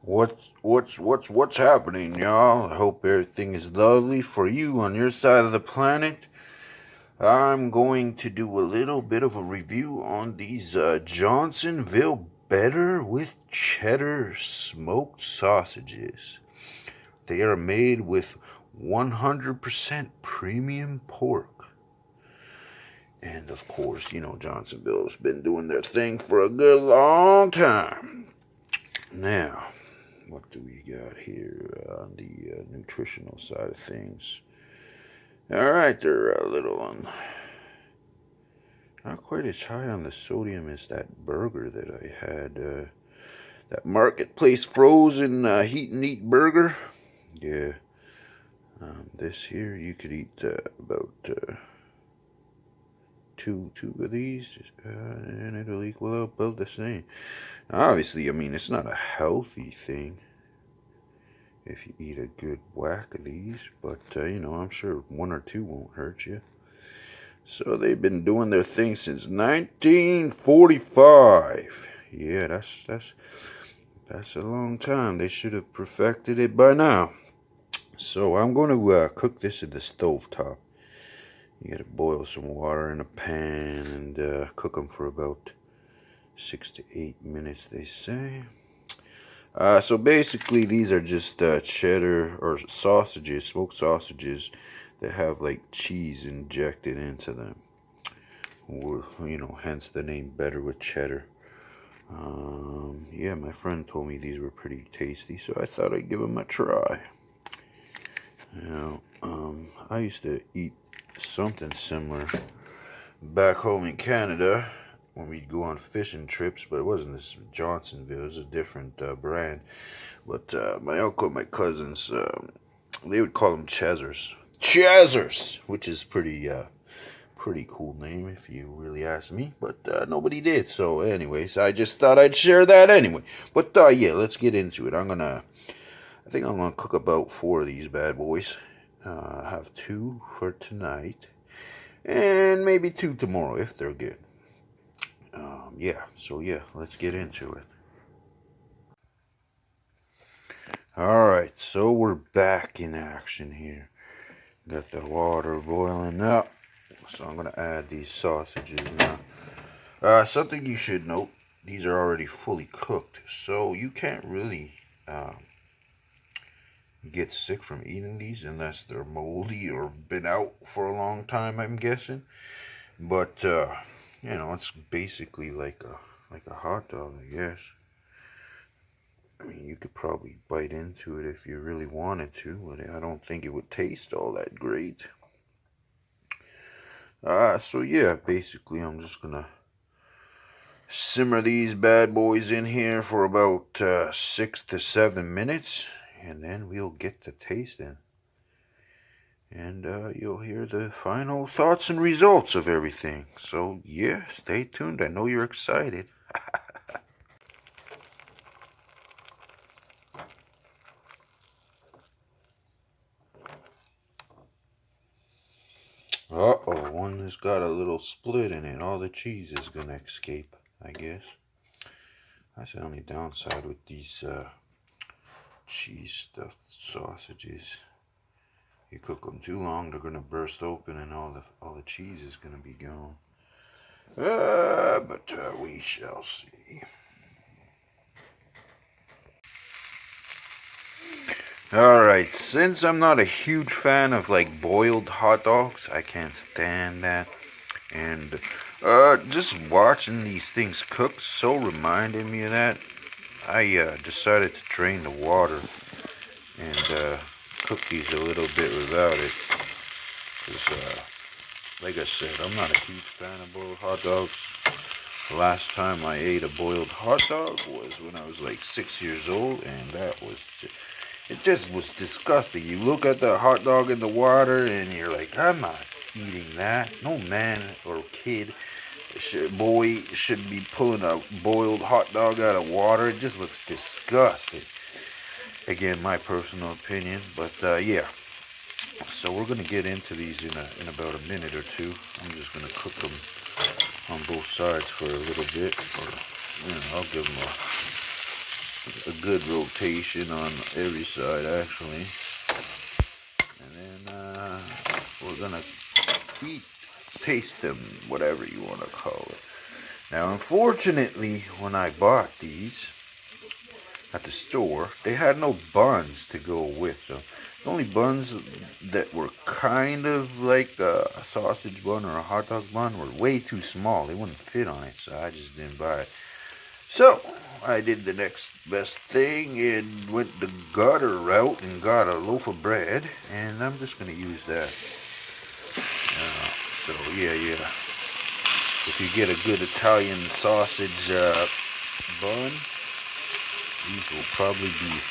What's happening, y'all? I hope everything is lovely for you on your side of the planet. I'm going to do a little bit of a review on these Johnsonville Beddar with Cheddar smoked sausages. They are made with 100% premium pork. And of course, you know, Johnsonville's been doing their thing for a good long time. Now, what do we got here on the nutritional side of things? All right, they're a little not quite as high on the sodium as that burger that I had. That Marketplace frozen heat and eat burger. Yeah. This here you could eat about two of these, and it'll equal out about the same. Obviously, I mean, it's not a healthy thing if you eat a good whack of these, but you know, I'm sure one or two won't hurt you. So they've been doing their thing since 1945. Yeah, that's a long time. They should have perfected it by now. So I'm going to cook this at the stove top. You got to boil some water in a pan and cook them for about 6 to 8 minutes, they say. So basically, these are just cheddar or sausages, smoked sausages that have like cheese injected into them. Or, you know, hence the name Beddar with Cheddar. Yeah, my friend told me these were pretty tasty, so I thought I'd give them a try. Now, I used to eat something similar back home in Canada when we'd go on fishing trips, but it wasn't this Johnsonville, it was a different brand. But my uncle and my cousins, they would call them Cheddars. Cheddars! Which is pretty cool name if you really ask me, but nobody did. So anyways, I just thought I'd share that anyway. But yeah, let's get into it. I think I'm gonna cook about 4 of these bad boys. I have 2 for tonight, and maybe 2 tomorrow if they're good. Yeah, so yeah, let's get into it. Alright, so we're back in action here. Got the water boiling up, so I'm going to add these sausages now. Something you should note, these are already fully cooked, so you can't really get sick from eating these unless they're moldy or been out for a long time, I'm guessing. But you know, it's basically like a hot dog, I guess. I mean, you could probably bite into it if you really wanted to, but I don't think it would taste all that great. So yeah, basically I'm just gonna simmer these bad boys in here for about 6 to 7 minutes, and then we'll get to tasting. And you'll hear the final thoughts and results of everything. So yeah, stay tuned. I know you're excited. Uh-oh, one has got a little split in it. All the cheese is gonna escape, I guess. That's the only downside with these cheese stuffed sausages. You cook them too long, they're gonna burst open and all the cheese is gonna be gone. But we shall see. Alright, since I'm not a huge fan of like boiled hot dogs, I can't stand that. And just watching these things cook so reminded me of that. I decided to drain the water and cook these a little bit without it. Because, like I said, I'm not a huge fan of boiled hot dogs. The last time I ate a boiled hot dog was when I was like 6 years old, and it just was disgusting. You look at the hot dog in the water and you're like, I'm not eating that. No man or kid, boy should be pulling a boiled hot dog out of water. It just looks disgusting. Again, my personal opinion, but yeah. So we're gonna get into these in about a minute or two. I'm just gonna cook them on both sides for a little bit, or you know, I'll give them a good rotation on every side, actually. And then we're gonna taste them, whatever you want to call it. Now, unfortunately, when I bought these at the store, they had no buns to go with them. The only buns that were kind of like a sausage bun or a hot dog bun were way too small. They wouldn't fit on it, so I just didn't buy it. So, I did the next best thing and went the gutter route and got a loaf of bread, and I'm just going to use that. So, yeah. If you get a good Italian sausage bun, these will probably be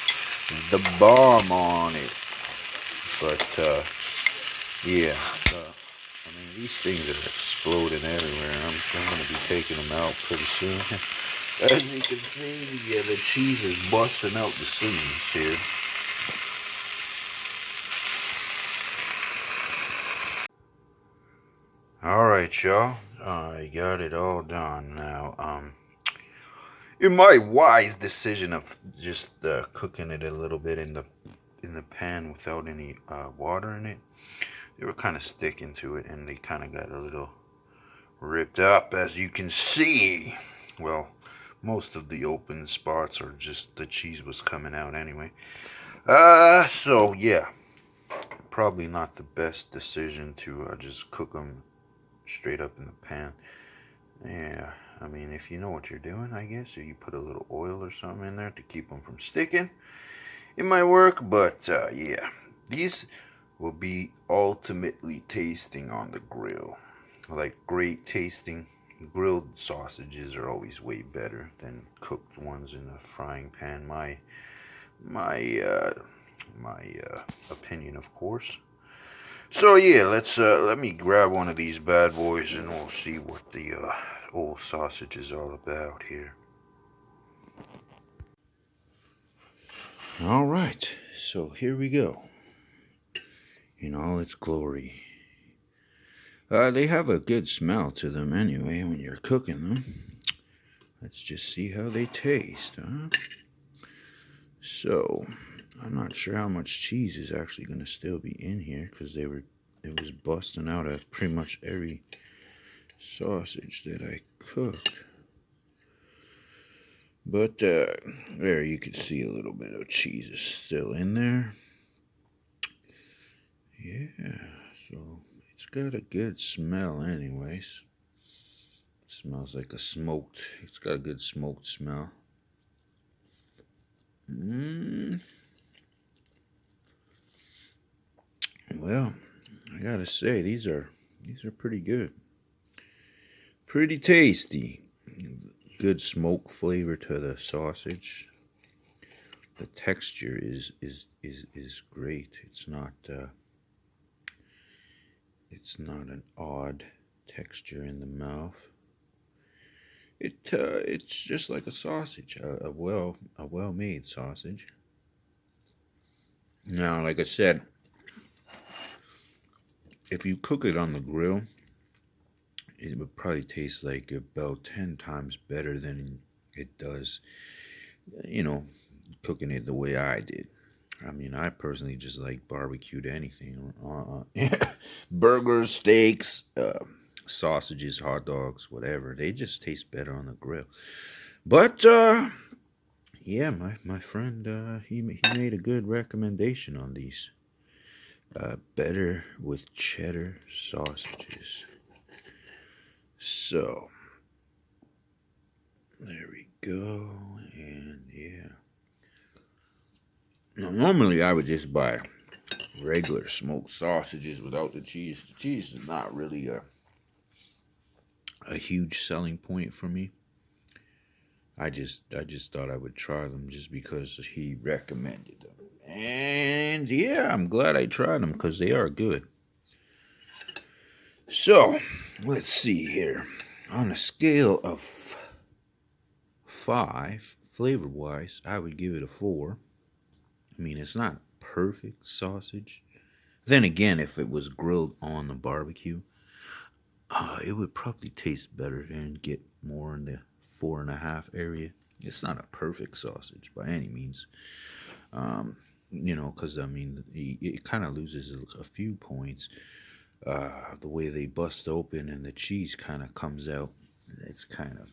the bomb on it. But, yeah. I mean, these things are exploding everywhere. I'm going to be taking them out pretty soon. As you can see, the cheese is busting out the seams here. Alright, y'all. I got it all done now. In my wise decision of just cooking it a little bit in the pan without any water in it, they were kind of sticking to it, and they kind of got a little ripped up, as you can see. Well, most of the open spots are just the cheese was coming out anyway. So yeah, probably not the best decision to just cook them straight up in the pan. Yeah, I mean, if you know what you're doing, I guess, or you put a little oil or something in there to keep them from sticking, it might work. But yeah, these will be ultimately tasting on the grill. Like, great tasting. Grilled sausages are always way better than cooked ones in a frying pan. My opinion, of course. So yeah, let me grab one of these bad boys and we'll see what the old sausage is all about here. All right, so here we go. In all its glory. They have a good smell to them anyway when you're cooking them. Let's just see how they taste, huh? So, I'm not sure how much cheese is actually going to still be in here, because it was busting out of pretty much every sausage that I cooked. But there you can see a little bit of cheese is still in there. Yeah, so it's got a good smell anyways. Smells like it's got a good smoked smell. Well, I gotta say, these are pretty good. Pretty tasty. Good smoke flavor to the sausage. The texture is great. It's not an odd texture in the mouth. It's just like a sausage, a well-made sausage. Now, like I said, if you cook it on the grill, it would probably taste like about 10 times better than it does, cooking it the way I did. I mean, I personally just like barbecued anything. Burgers, steaks, sausages, hot dogs, whatever. They just taste better on the grill. But, yeah, my friend, he made a good recommendation on these. Better with cheddar sausages. So, there we go, and yeah. Now, normally I would just buy regular smoked sausages without the cheese. The cheese is not really a huge selling point for me. I just thought I would try them just because he recommended them. And yeah, I'm glad I tried them because they are good. So, let's see here. On a scale of 5, flavor-wise, I would give it a 4. I mean, it's not perfect sausage. Then again, if it was grilled on the barbecue, it would probably taste better and get more in the 4.5 area. It's not a perfect sausage by any means. Because I mean, it kind of loses a few points. The way they bust open and the cheese kind of comes out. It's kind of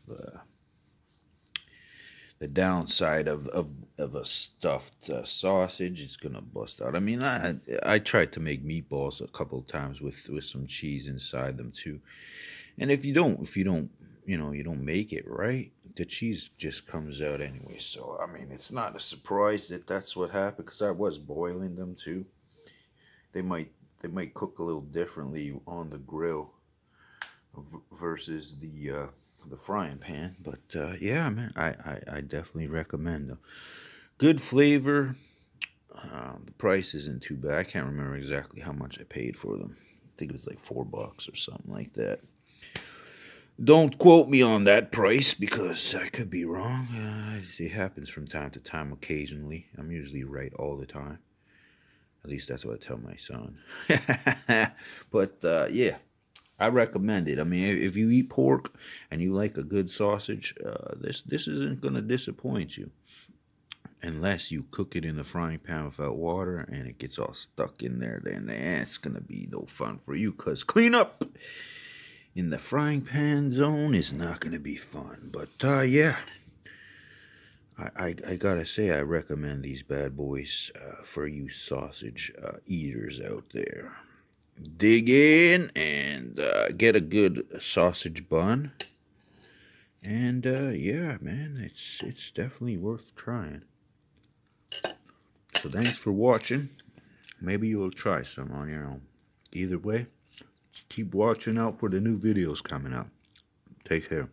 the downside of a stuffed sausage. It's gonna bust out. I mean, I tried to make meatballs a couple of times with some cheese inside them too. And if you don't, you don't make it right, the cheese just comes out anyway. So I mean, it's not a surprise that that's what happened because I was boiling them too. They might they might cook a little differently on the grill versus the frying pan. But yeah, man, I definitely recommend them. Good flavor. The price isn't too bad. I can't remember exactly how much I paid for them. I think it was like $4 or something like that. Don't quote me on that price because I could be wrong. It happens from time to time, occasionally. I'm usually right all the time. At least that's what I tell my son. But yeah, I recommend it. I mean, if you eat pork and you like a good sausage, this isn't gonna disappoint you, unless you cook it in the frying pan without water and it gets all stuck in there. Then it's gonna be no fun for you. Cause clean up in the frying pan zone is not gonna be fun. But yeah, I gotta say I recommend these bad boys for you sausage eaters out there. Dig in and get a good sausage bun. And yeah, man, it's definitely worth trying. So thanks for watching. Maybe you'll try some on your own. Either way, keep watching out for the new videos coming out. Take care.